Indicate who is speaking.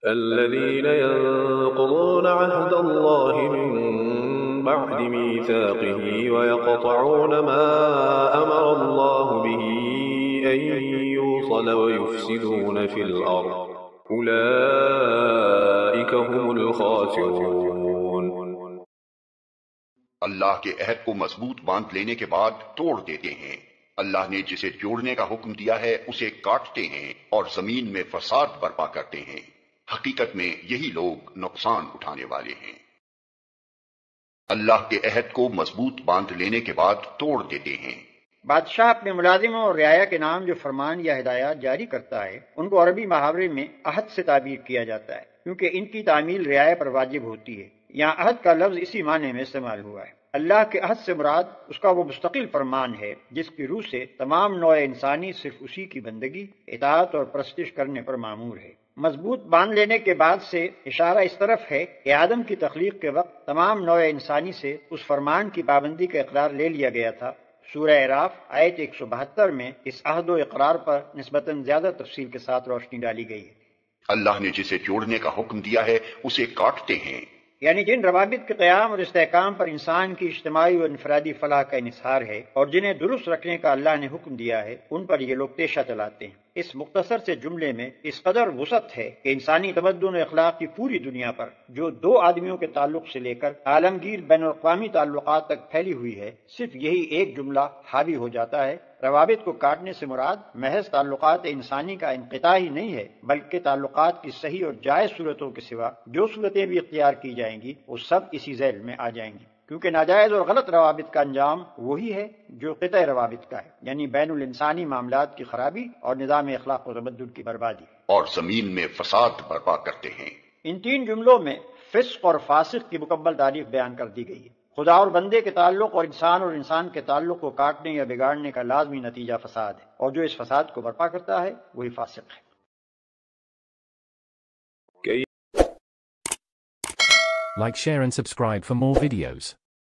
Speaker 1: الذين ينقضون عهد الله من بعد ميثاقه ويقطعون ما أمر الله به أن يوصل ويفسدون في الأرض أولئك هم الخاسرون۔
Speaker 2: اللہ کے عہد کو مضبوط باندھ لینے کے بعد توڑ دیتے ہیں۔ اللہ نے جسے جوڑنے کا حکم دیا ہے اسے کاٹتے ہیں اور زمین میں فساد برپا کرتے ہیں۔ حقیقت میں یہی لوگ نقصان اٹھانے والے ہیں۔ اللہ کے عہد کو مضبوط باندھ لینے کے بعد توڑ دیتے ہیں۔
Speaker 3: بادشاہ اپنے ملازموں اور رعایا کے نام جو فرمان یا ہدایات جاری کرتا ہے ان کو عربی محاورے میں عہد سے تعبیر کیا جاتا ہے، کیونکہ ان کی تعمیل رعایا پر واجب ہوتی ہے۔ یہاں عہد کا لفظ اسی معنی میں استعمال ہوا ہے۔ اللہ کے عہد سے مراد اس کا وہ مستقل فرمان ہے جس کی روح سے تمام نوع انسانی صرف اسی کی بندگی، اطاعت اور پرستش کرنے پر مامور ہے۔ مضبوط باندھ لینے کے بعد سے اشارہ اس طرف ہے کہ آدم کی تخلیق کے وقت تمام نوع انسانی سے اس فرمان کی پابندی کا اقرار لے لیا گیا تھا۔ سورہ اعراف آیت 172 میں اس عہد و اقرار پر نسبتاً زیادہ تفصیل کے ساتھ روشنی ڈالی گئی ہے۔
Speaker 2: اللہ نے جسے جوڑنے کا حکم دیا ہے اسے کاٹتے ہیں،
Speaker 3: یعنی جن روابط کے قیام اور استحکام پر انسان کی اجتماعی اور انفرادی فلاح کا انحصار ہے اور جنہیں درست رکھنے کا اللہ نے حکم دیا ہے، ان پر یہ لوگ تیشہ چلاتے ہیں۔ اس مختصر سے جملے میں اس قدر وسعت ہے کہ انسانی تمدن و اخلاق کی پوری دنیا پر جو دو آدمیوں کے تعلق سے لے کر عالمگیر بین الاقوامی تعلقات تک پھیلی ہوئی ہے، صرف یہی ایک جملہ حاوی ہو جاتا ہے۔ روابط کو کاٹنے سے مراد محض تعلقات انسانی کا انقطاع ہی نہیں ہے، بلکہ تعلقات کی صحیح اور جائز صورتوں کے سوا جو صورتیں بھی اختیار کی جائیں گی وہ سب اسی ذیل میں آ جائیں گی، کیونکہ ناجائز اور غلط روابط کا انجام وہی ہے جو قطع روابط کا ہے، یعنی بین الانسانی معاملات کی خرابی اور نظام اخلاق و تمدن کی بربادی،
Speaker 2: اور زمین میں فساد برپا کرتے ہیں۔
Speaker 3: ان تین جملوں میں فسق اور فاسق کی مکمل تعریف بیان کر دی گئی ہے۔ خدا اور بندے کے تعلق اور انسان کے تعلق کو کاٹنے یا بگاڑنے کا لازمی نتیجہ فساد ہے، اور جو اس فساد کو برپا کرتا ہے وہی فاسق ہے۔
Speaker 4: Like, share and subscribe for more videos.